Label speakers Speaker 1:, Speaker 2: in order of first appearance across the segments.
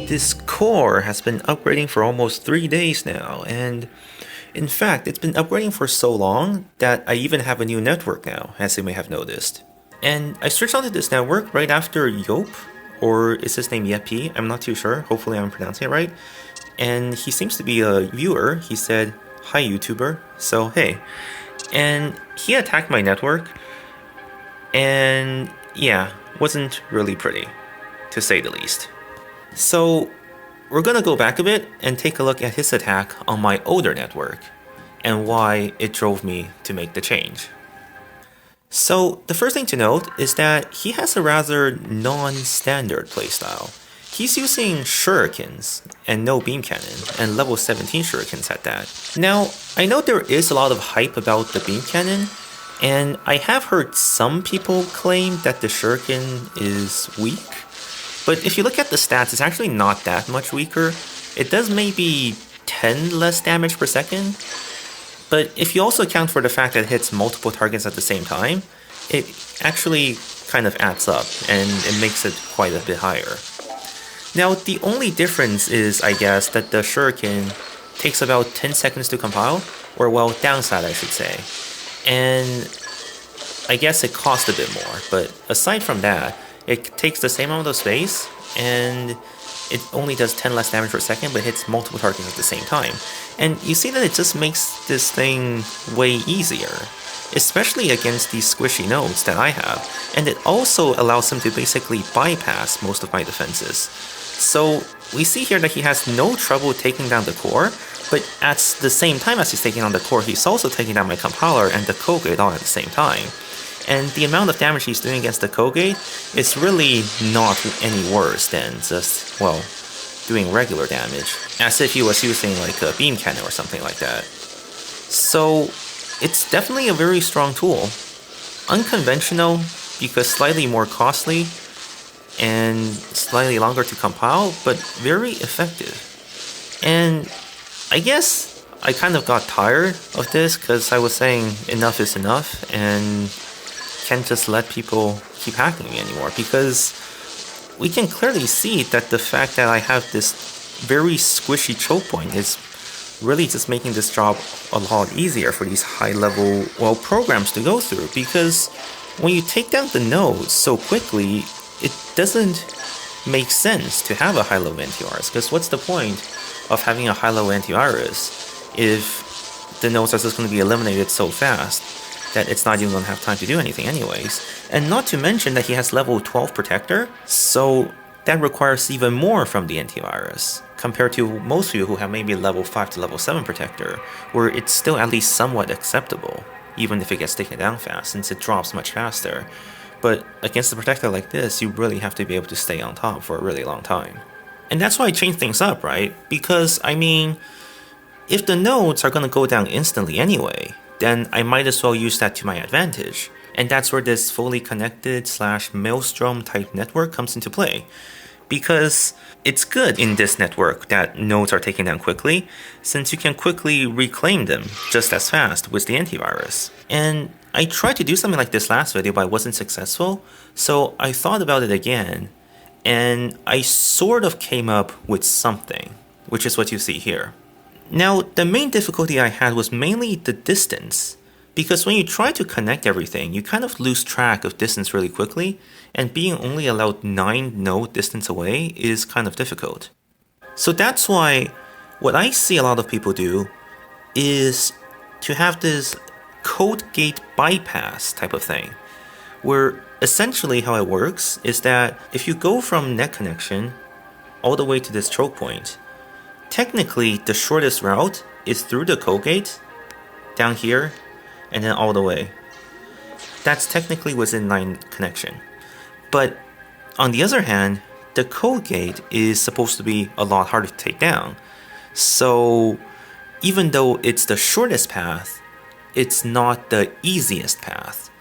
Speaker 1: This core has been upgrading for almost 3 days now, and in fact, it's been upgrading for so long that I even have a new network now, as you may have noticed. And I switched onto this network right after Yop, or is his name Yepi? I'm not too sure, hopefully I'm pronouncing it right. And he seems to be a viewer. He said, "Hi YouTuber," so hey. And he attacked my network, and yeah, wasn't really pretty, to say the least. So we're gonna go back a bit and take a look at his attack on my older network, and why it drove me to make the change. So the first thing to note is that he has a rather non-standard playstyle. He's using shurikens and no beam cannon, and level 17 shurikens at that. Now, I know there is a lot of hype about the beam cannon, and I have heard some people claim that the shuriken is weak. But if you look at the stats, it's actually not that much weaker. It does maybe 10 less damage per second. But if you also account for the fact that it hits multiple targets at the same time, it actually kind of adds up, and it makes it quite a bit higher. Now, the only difference is, I guess, that the shuriken takes about 10 seconds to compile, or well, downside I should say. And I guess it costs a bit more, but aside from that, it takes the same amount of space, and it only does 10 less damage per second, but hits multiple targets at the same time. And you see that it just makes this thing way easier, especially against these squishy nodes that I have. And it also allows him to basically bypass most of my defenses. So we see here that he has no trouble taking down the core, but at the same time as he's taking down the core, he's also taking down my compiler and the code gate all at the same time. And the amount of damage he's doing against the code gate is really not any worse than just, well, doing regular damage, as if he was using like a beam cannon or something like that. So it's definitely a very strong tool. Unconventional because slightly more costly and slightly longer to compile, but very effective. And I guess I kind of got tired of this because I was saying enough is enough and can't just let people keep hacking me anymore, because we can clearly see that the fact that I have this very squishy choke point is really just making this job a lot easier for these high-level, well, programs to go through, because when you take down the nodes so quickly, it doesn't make sense to have a high-level antivirus, because what's the point of having a high-level antivirus if the nodes are just going to be eliminated so fast that it's not even going to have time to do anything anyways? And not to mention that he has level 12 protector, so that requires even more from the antivirus, compared to most people who have maybe level 5 to level 7 protector, where it's still at least somewhat acceptable, even if it gets taken down fast, since it drops much faster. But against a protector like this, you really have to be able to stay on top for a really long time. And that's why I changed things up, right? Because, I mean, if the nodes are going to go down instantly anyway, then I might as well use that to my advantage. And that's where this fully connected / maelstrom type network comes into play. Because it's good in this network that nodes are taken down quickly, since you can quickly reclaim them just as fast with the antivirus. And I tried to do something like this last video, but I wasn't successful, so I thought about it again, and I sort of came up with something, which is what you see here. Now, the main difficulty I had was mainly the distance, because when you try to connect everything, you kind of lose track of distance really quickly, and being only allowed 9 node distance away is kind of difficult. So that's why what I see a lot of people do is to have this code gate bypass type of thing, where essentially how it works is that if you go from net connection all the way to this choke point, technically the shortest route is through the code gate, down here, and then all the way. That's technically within 9 connection. But on the other hand, the code gate is supposed to be a lot harder to take down. So even though it's the shortest path, it's not the easiest path.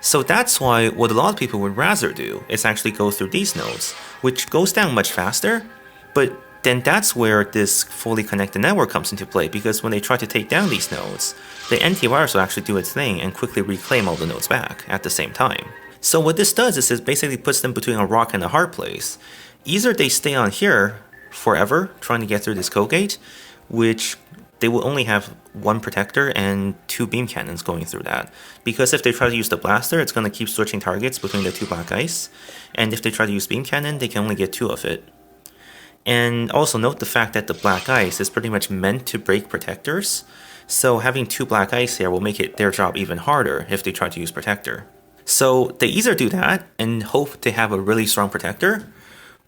Speaker 1: So that's why what a lot of people would rather do is actually go through these nodes, which goes down much faster, but then that's where this fully connected network comes into play, because when they try to take down these nodes, the antivirus will actually do its thing and quickly reclaim all the nodes back at the same time. So what this does is it basically puts them between a rock and a hard place. Either they stay on here forever trying to get through this code gate, which they will only have one protector and 2 beam cannons going through that. Because if they try to use the blaster, it's going to keep switching targets between the 2 black ice. And if they try to use beam cannon, they can only get 2 of it. And also note the fact that the black ice is pretty much meant to break protectors. So having 2 black ice here will make it their job even harder if they try to use protector. So they either do that and hope to have a really strong protector,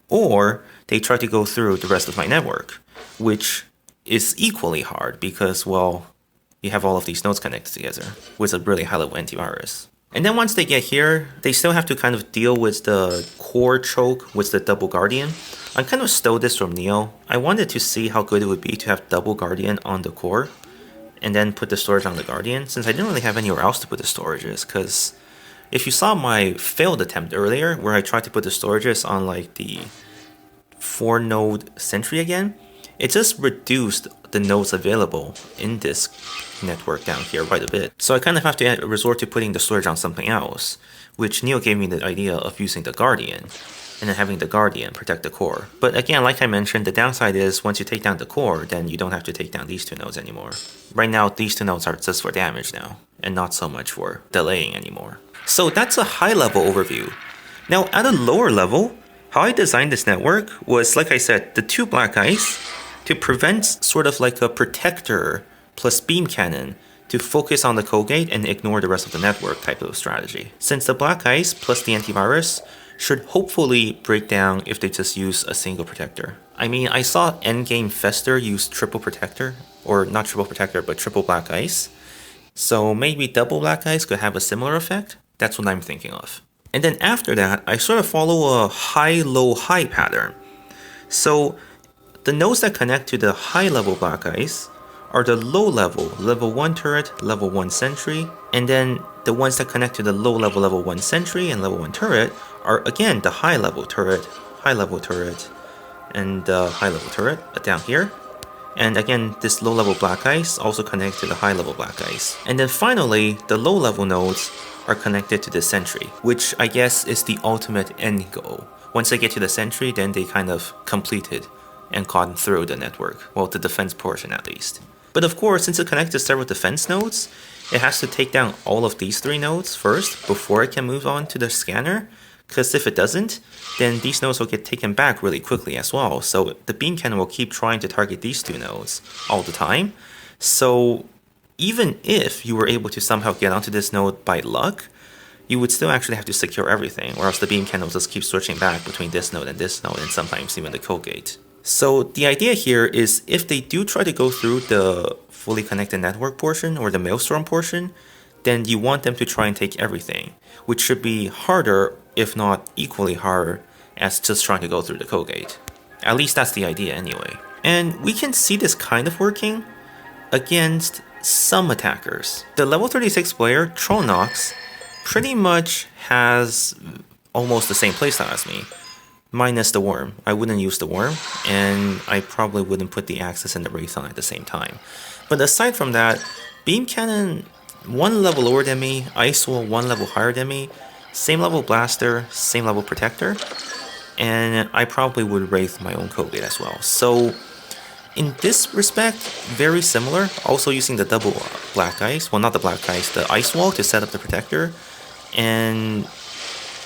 Speaker 1: or they try to go through the rest of my network, which is equally hard because, well, you have all of these nodes connected together with a really high level antivirus. And then once they get here, they still have to kind of deal with the core choke with the double guardian. I kind of stole this from Neo. I wanted to see how good it would be to have double guardian on the core and then put the storage on the guardian, since I didn't really have anywhere else to put the storages, because if you saw my failed attempt earlier where I tried to put the storages on like the 4 node sentry again, it just reduced the nodes available in this network down here quite a bit. So I kind of have to resort to putting the storage on something else, which Neo gave me the idea of using the Guardian, and then having the Guardian protect the core. But again, like I mentioned, the downside is once you take down the core, then you don't have to take down these 2 nodes anymore. Right now, these 2 nodes are just for damage now, and not so much for delaying anymore. So that's a high-level overview. Now, at a lower level, how I designed this network was, like I said, the 2 black ice to prevent sort of like a protector plus beam cannon to focus on the code gate and ignore the rest of the network type of strategy. Since the black ice plus the antivirus should hopefully break down if they just use a single protector. I mean, I saw endgame Fester use triple protector, or not triple protector, but triple black ice. So maybe double black ice could have a similar effect. That's what I'm thinking of. And then after that, I sort of follow a high-low-high pattern. So the nodes that connect to the high-level black ice are the low-level level 1 turret, level 1 sentry, and then the ones that connect to the low-level level 1 sentry and level 1 turret are again the high-level turret, and high-level turret down here. And again, this low-level black ice also connects to the high-level black ice. And then finally, the low-level nodes are connected to the sentry, which I guess is the ultimate end goal. Once they get to the sentry, then they kind of completed and gotten through the network, well, the defense portion at least. But of course, since it connects to several defense nodes, it has to take down all of these 3 nodes first before it can move on to the scanner, because if it doesn't, then these nodes will get taken back really quickly as well. So the beam cannon will keep trying to target these 2 nodes all the time. So even if you were able to somehow get onto this node by luck, you would still actually have to secure everything, or else the beam cannon will just keep switching back between this node, and sometimes even the code gate. So the idea here is if they do try to go through the fully connected network portion or the maelstrom portion, then you want them to try and take everything, which should be harder, if not equally harder, as just trying to go through the code gate. At least that's the idea anyway. And we can see this kind of working against some attackers. The level 36 player, Tronox, pretty much has almost the same playstyle as me. Minus the worm. I wouldn't use the worm, and I probably wouldn't put the Axis and the Wraith on at the same time. But aside from that, Beam Cannon 1 level lower than me, Ice Wall 1 level higher than me, same level Blaster, same level Protector, and I probably would Wraith my own code gate as well. So in this respect, very similar, also using the double Black Ice, well not the Black Ice, the Ice Wall to set up the Protector, and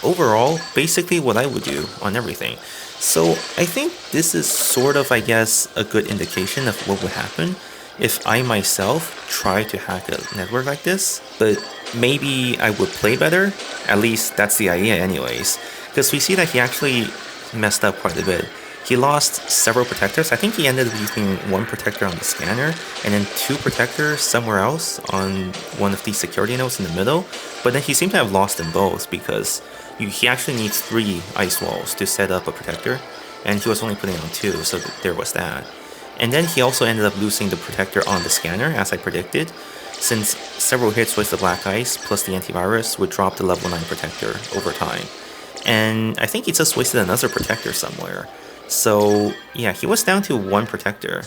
Speaker 1: overall, basically what I would do on everything. So I think this is sort of, I guess, a good indication of what would happen if I myself try to hack a network like this. But maybe I would play better, at least that's the idea anyways. Because we see that he actually messed up quite a bit. He lost several protectors. I think he ended up using 1 protector on the scanner and then 2 protectors somewhere else on one of these security nodes in the middle. But then he seemed to have lost them both because he actually needs 3 ice walls to set up a protector, and he was only putting on 2, so there was that. And then he also ended up losing the protector on the scanner, as I predicted, since several hits with the black ice plus the antivirus would drop the level 9 protector over time. And I think he just wasted another protector somewhere. So yeah, he was down to 1 protector,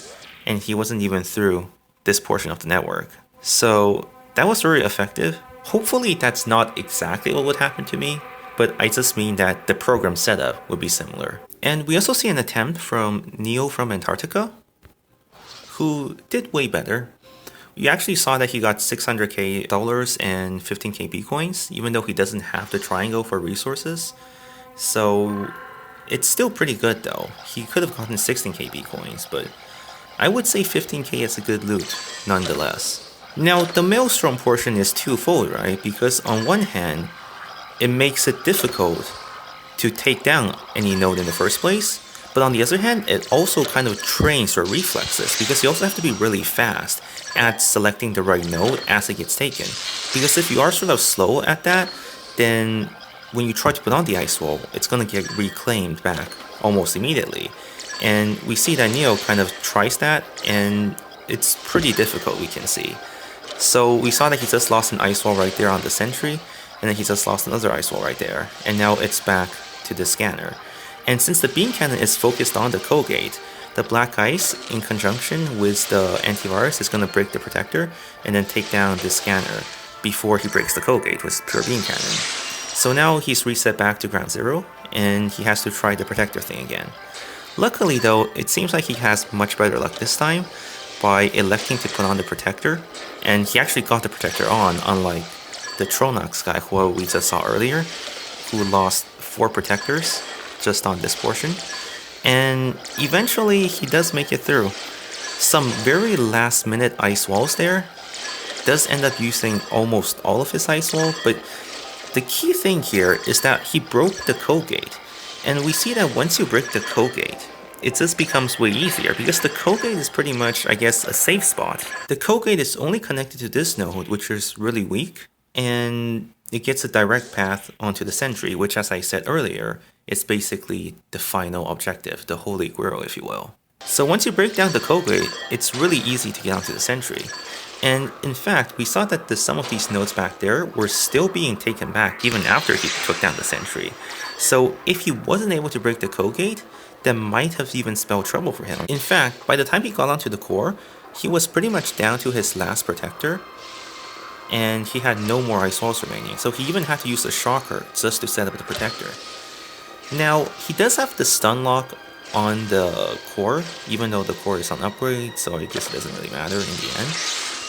Speaker 1: and he wasn't even through this portion of the network. So that was very effective. Hopefully that's not exactly what would happen to me, but I just mean that the program setup would be similar. And we also see an attempt from Neo from Antarctica, who did way better. You actually saw that he got $600k and 15k Bitcoins, even though he doesn't have the triangle for resources. So it's still pretty good though. He could have gotten 16k Bitcoins, but I would say 15k is a good loot nonetheless. Now the Maelstrom portion is twofold, right? Because on one hand, it makes it difficult to take down any node in the first place, but on the other hand, it also kind of trains your reflexes, because you also have to be really fast at selecting the right node as it gets taken. Because if you are sort of slow at that, then when you try to put on the ice wall, it's going to get reclaimed back almost immediately. And we see that Neo kind of tries that, and it's pretty difficult, we can see. So we saw that he just lost an ice wall right there on the sentry, and then he just lost another ice wall right there, and now it's back to the scanner. And since the beam cannon is focused on the co-gate, the black ice in conjunction with the antivirus is going to break the protector and then take down the scanner before he breaks the co-gate with pure beam cannon. So now he's reset back to ground zero, and he has to try the protector thing again. Luckily though, it seems like he has much better luck this time by electing to put on the protector, and he actually got the protector on, unlike the Tronox guy who we just saw earlier, who lost 4 protectors just on this portion. And eventually he does make it through. Some very last minute ice walls there. Does end up using almost all of his ice wall, but the key thing here is that he broke the co-gate. And we see that once you break the co-gate, it just becomes way easier, because the co-gate is pretty much, I guess, a safe spot. The co-gate is only connected to this node, which is really weak, and it gets a direct path onto the sentry, which, as I said earlier, is basically the final objective, the holy grail, if you will. So once you break down the co-gate, it's really easy to get onto the sentry. And in fact, we saw that some of these nodes back there were still being taken back even after he took down the sentry. So if he wasn't able to break the co-gate, that might have even spelled trouble for him. In fact, by the time he got onto the core, he was pretty much down to his last protector, and he had no more ice walls remaining, so he even had to use a shocker just to set up the protector. Now, he does have the stun lock on the core, even though the core is on upgrade, so I guess it doesn't really matter in the end.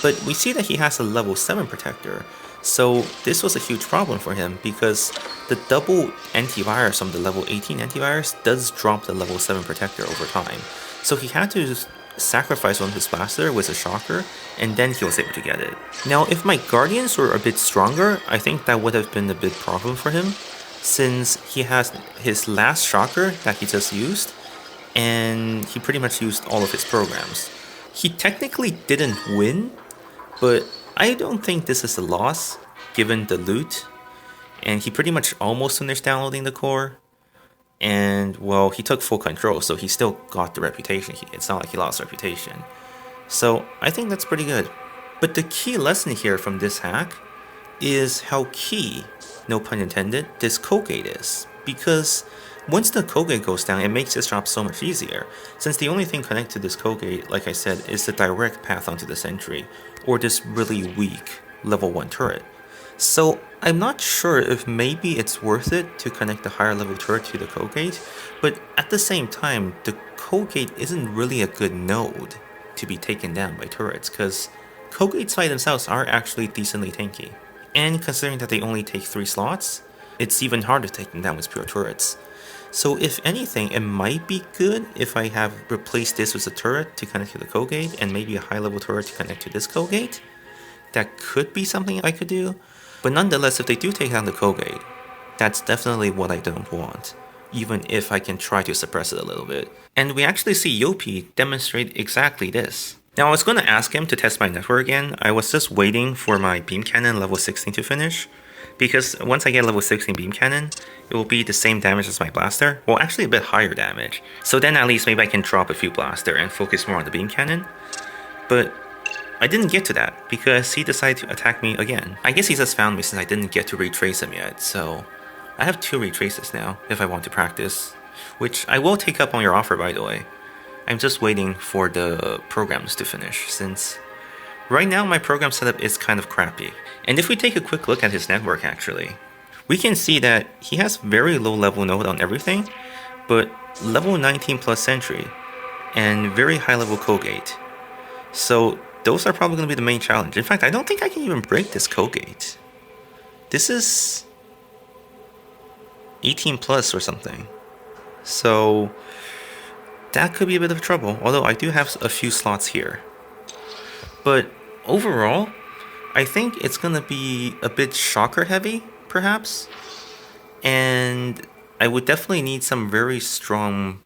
Speaker 1: But we see that he has a level 7 protector, so this was a huge problem for him, because the double antivirus from the level 18 antivirus does drop the level 7 protector over time. So he had to sacrifice one of his blaster with a shocker, and then he was able to get it. Now, if my guardians were a bit stronger, I think that would have been a big problem for him, since he has his last shocker that he just used, and he pretty much used all of his programs. He technically didn't win, but I don't think this is a loss, given the loot, and he pretty much almost finished downloading the core, and well, he took full control, so he still got the reputation. It's not like he lost reputation. So I think that's pretty good. But the key lesson here from this hack is how key, no pun intended, this co-gate is, because once the co-gate goes down, it makes this job so much easier, since the only thing connected to this co-gate, like I said, is the direct path onto the sentry, or this really weak level 1 turret. So I'm not sure if maybe it's worth it to connect the higher level turret to the co-gate, but at the same time, the co-gate isn't really a good node to be taken down by turrets, because co-gates by themselves are actually decently tanky. And considering that they only take 3 slots, it's even harder to take them down with pure turrets. So if anything, it might be good if I have replaced this with a turret to connect to the co-gate, and maybe a high level turret to connect to this co-gate. That could be something I could do, but nonetheless, if they do take down the co-gate, that's definitely what I don't want, even if I can try to suppress it a little bit. And we actually see Yopi demonstrate exactly this. Now I was going to ask him to test my network again. I was just waiting for my beam cannon level 16 to finish, because once I get level 16 beam cannon, it will be the same damage as my blaster, well actually a bit higher damage. So then at least maybe I can drop a few blaster and focus more on the beam cannon. But I didn't get to that, because he decided to attack me again. I guess he just found me since I didn't get to retrace him yet, so I have 2 retraces now if I want to practice, which I will take up on your offer, by the way. I'm just waiting for the programs to finish, since right now my program setup is kind of crappy. And if we take a quick look at his network actually, we can see that he has very low level node on everything, but level 19 plus Sentry, and very high level Colgate. So those are probably going to be the main challenge. In fact, I don't think I can even break this Colgate. This is 18 plus or something. So that could be a bit of trouble, although I do have a few slots here. But overall, I think it's going to be a bit shocker heavy, perhaps. And I would definitely need some very strong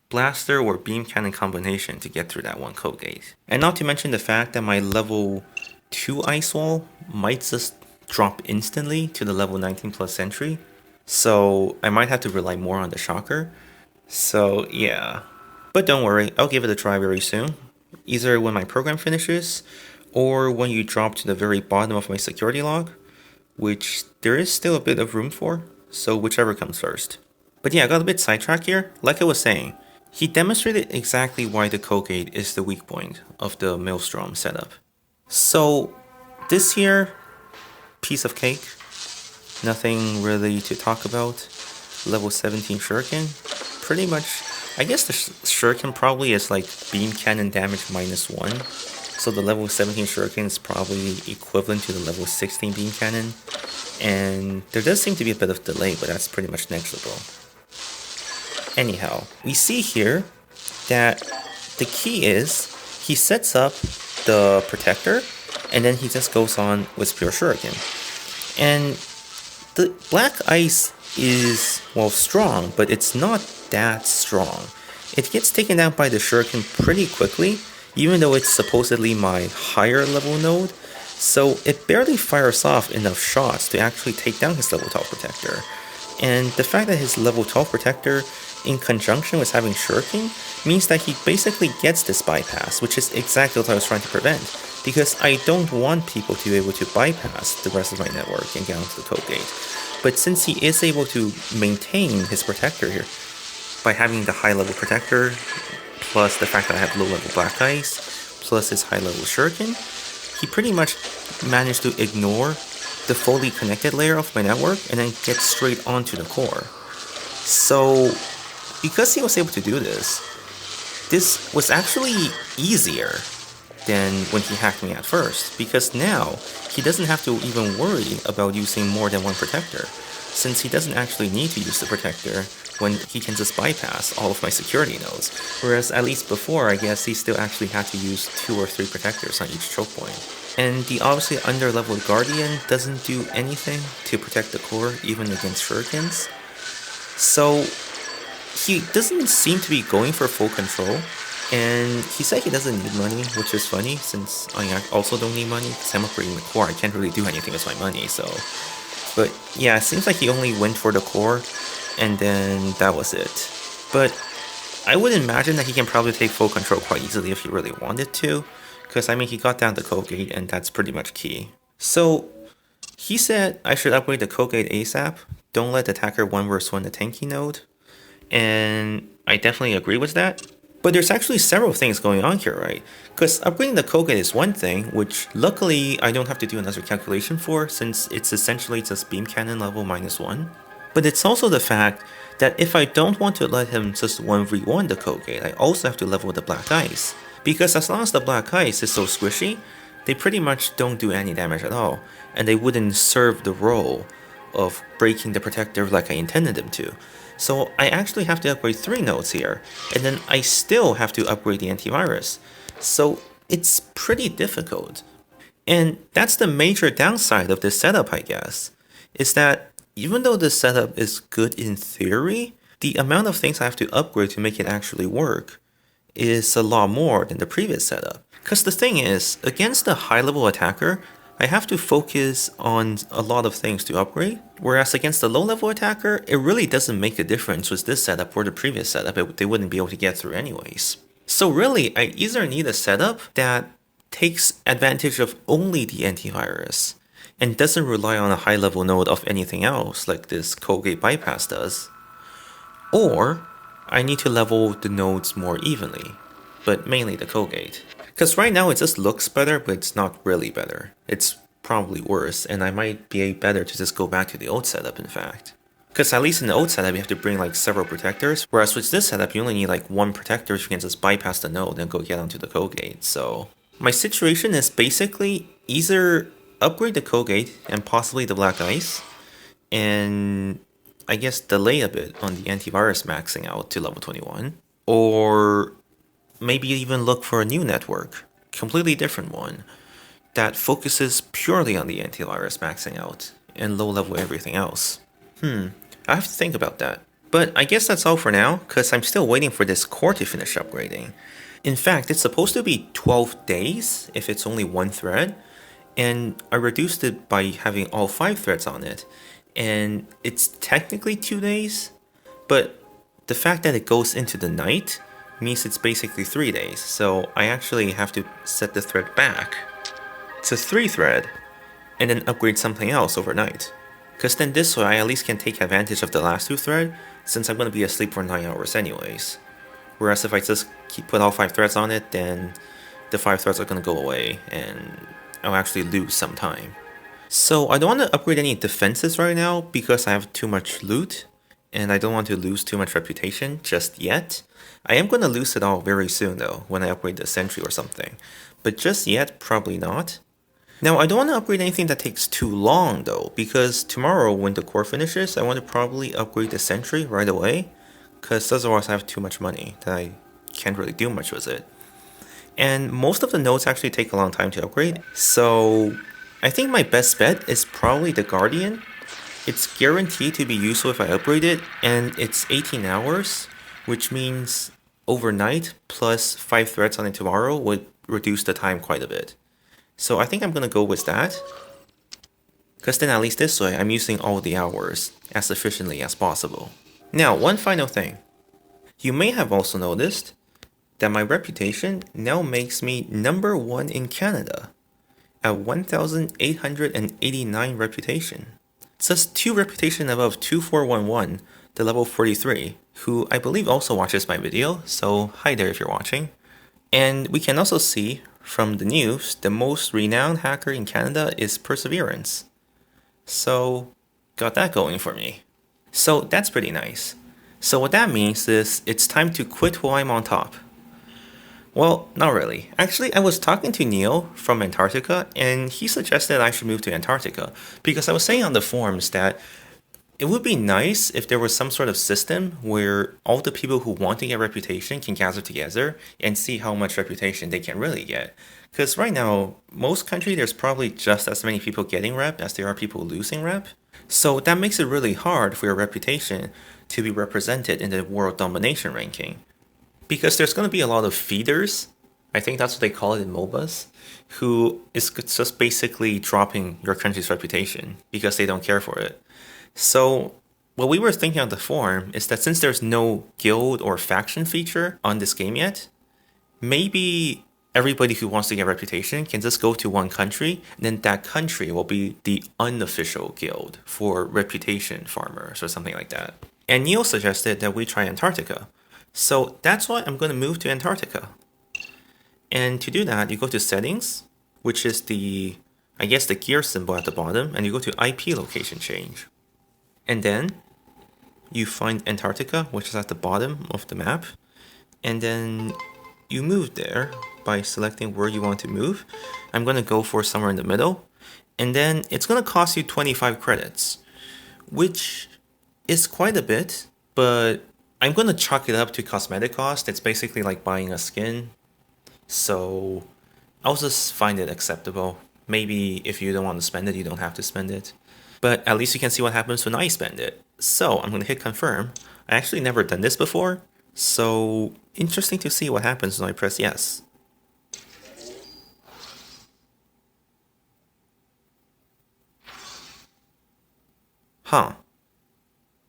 Speaker 1: blaster or beam cannon combination to get through that one Colgate. And not to mention the fact that my level 2 ice wall might just drop instantly to the level 19 plus Sentry. So I might have to rely more on the shocker. So yeah. But don't worry, I'll give it a try very soon. Either when my program finishes, or when you drop to the very bottom of my security log, which there is still a bit of room for, so whichever comes first. But yeah, I got a bit sidetracked here. Like I was saying, he demonstrated exactly why the Colgate is the weak point of the Maelstrom setup. So this here, piece of cake, nothing really to talk about. Level 17 Shuriken, pretty much, I guess the Shuriken probably is like beam cannon damage -1. So the level 17 Shuriken is probably equivalent to the level 16 beam cannon. And there does seem to be a bit of delay, but that's pretty much negligible. Anyhow, we see here that the key is he sets up the protector and then he just goes on with pure Shuriken. And the black ice is, well, strong, but it's not that strong. It gets taken down by the Shuriken pretty quickly, even though it's supposedly my higher level node. So it barely fires off enough shots to actually take down his level 12 protector. And the fact that his level 12 protector, in conjunction with having Shuriken, means that he basically gets this bypass, which is exactly what I was trying to prevent. Because I don't want people to be able to bypass the rest of my network and get onto the Colgate. But since he is able to maintain his protector here, by having the high level protector, plus the fact that I have low level black ice, plus his high level Shuriken, he pretty much managed to ignore the fully connected layer of my network and then get straight onto the core. So because he was able to do this, this was actually easier than when he hacked me at first, because now he doesn't have to even worry about using more than one protector, since he doesn't actually need to use the protector when he can just bypass all of my security nodes. Whereas at least before, I guess he still actually had to use 2 or 3 protectors on each choke point. And the obviously under-leveled Guardian doesn't do anything to protect the core, even against Shurikens. So he doesn't seem to be going for full control. And he said he doesn't need money, which is funny, since I also don't need money, because I'm upgrading the core. I can't really do anything with my money, so... But yeah, it seems like he only went for the core, and then that was it. But I would imagine that he can probably take full control quite easily if he really wanted to, because I mean, he got down the Colgate, and that's pretty much key. So he said I should upgrade the Colgate ASAP, don't let the attacker 1v1 the tanky node, and I definitely agree with that. But there's actually several things going on here, right? Because upgrading the Colgate is one thing, which luckily I don't have to do another calculation for, since it's essentially just beam cannon level -1. But it's also the fact that if I don't want to let him just 1v1 the Colgate, I also have to level the black ice. Because as long as the black ice is so squishy, they pretty much don't do any damage at all, and they wouldn't serve the role of breaking the protector like I intended them to. So I actually have to upgrade 3 nodes here, and then I still have to upgrade the antivirus. So it's pretty difficult. And that's the major downside of this setup, I guess, is that even though this setup is good in theory, the amount of things I have to upgrade to make it actually work is a lot more than the previous setup. Because the thing is, against a high-level attacker, I have to focus on a lot of things to upgrade, whereas against a low-level attacker, it really doesn't make a difference with this setup or the previous setup. They wouldn't be able to get through anyways. So really, I either need a setup that takes advantage of only the antivirus and doesn't rely on a high-level node of anything else like this Colgate bypass does, or I need to level the nodes more evenly, but mainly the Colgate. Because right now it just looks better, but it's not really better. It's probably worse, and I might be better to just go back to the old setup, in fact. Because at least in the old setup, you have to bring like several protectors, whereas with this setup, you only need like one protector, so you can just bypass the node and go get onto the code gate. So my situation is basically either upgrade the code gate and possibly the black ice, and I guess delay a bit on the antivirus maxing out to level 21, or maybe even look for a new network, completely different one, that focuses purely on the antivirus maxing out and low level everything else. I have to think about that. But I guess that's all for now, because I'm still waiting for this core to finish upgrading. In fact, it's supposed to be 12 days if it's only one thread, and I reduced it by having all 5 threads on it, and it's technically 2 days, but the fact that it goes into the night means it's basically 3 days, so I actually have to set the thread back to 3 thread, and then upgrade something else overnight. Because then this way I at least can take advantage of the last 2 threads, since I'm going to be asleep for 9 hours anyways. Whereas if I just put all 5 threads on it, then the 5 threads are going to go away, and I'll actually lose some time. So I don't want to upgrade any defenses right now, because I have too much loot, and I don't want to lose too much reputation just yet. I am going to lose it all very soon though, when I upgrade the sentry or something. But just yet, probably not. Now, I don't want to upgrade anything that takes too long though, because tomorrow when the core finishes, I want to probably upgrade the sentry right away, because otherwise I have too much money that I can't really do much with it. And most of the nodes actually take a long time to upgrade, so I think my best bet is probably the Guardian. It's guaranteed to be useful if I upgrade it, and it's 18 hours, which means overnight plus 5 threads on it tomorrow would reduce the time quite a bit. So I think I'm gonna go with that, because then at least this way I'm using all the hours as efficiently as possible. Now, one final thing. You may have also noticed that my reputation now makes me number 1 in Canada at 1,889 reputation. It's just 2 reputation above 2411, the level 43, who I believe also watches my video, so hi there if you're watching. And we can also see from the news, the most renowned hacker in Canada is Perseverance. So, got that going for me. So that's pretty nice. So what that means is, it's time to quit while I'm on top. Well, not really. Actually, I was talking to Neil from Antarctica, and he suggested I should move to Antarctica, because I was saying on the forums that it would be nice if there was some sort of system where all the people who want to get reputation can gather together and see how much reputation they can really get. Because right now, most countries, there's probably just as many people getting rep as there are people losing rep. So that makes it really hard for your reputation to be represented in the world domination ranking. Because there's going to be a lot of feeders, I think that's what they call it in MOBAs, who is just basically dropping your country's reputation because they don't care for it. So what we were thinking on the forum is that since there's no guild or faction feature on this game yet, maybe everybody who wants to get reputation can just go to one country, and then that country will be the unofficial guild for reputation farmers or something like that. And Neil suggested that we try Antarctica. So that's why I'm going to move to Antarctica. And to do that, you go to settings, which is the gear symbol at the bottom, and you go to IP location change. And then you find Antarctica, which is at the bottom of the map, and then you move there by selecting where you want to move. I'm going to go for somewhere in the middle, and then it's going to cost you 25 credits, which is quite a bit, but I'm going to chalk it up to cosmetic cost. It's basically like buying a skin, so I'll just find it acceptable. Maybe if you don't want to spend it, you don't have to spend it. But at least you can see what happens when I spend it. So I'm going to hit confirm. I actually never done this before, so interesting to see what happens when I press yes. Huh.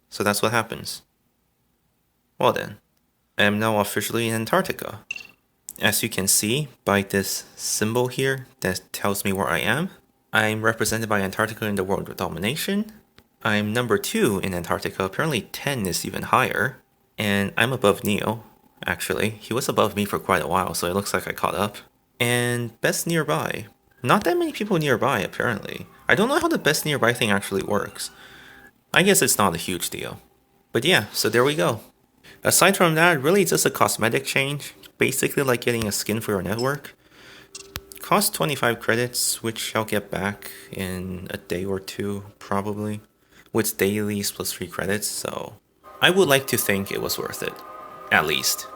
Speaker 1: So that's what happens. Well then, I am now officially in Antarctica. As you can see by this symbol here that tells me where I am, I'm represented by Antarctica in the world domination. I'm number 2 in Antarctica, apparently 10 is even higher. And I'm above Neo, actually. He was above me for quite a while, so it looks like I caught up. And best nearby. Not that many people nearby, apparently. I don't know how the best nearby thing actually works. I guess it's not a huge deal. But yeah, so there we go. Aside from that, really it's just a cosmetic change, basically like getting a skin for your network. Cost 25 credits, which I'll get back in a day or two, probably, with dailies plus 3 credits, so I would like to think it was worth it, at least.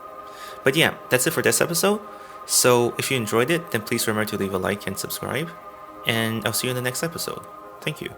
Speaker 1: But yeah, that's it for this episode. So if you enjoyed it, then please remember to leave a like and subscribe, and I'll see you in the next episode. Thank you.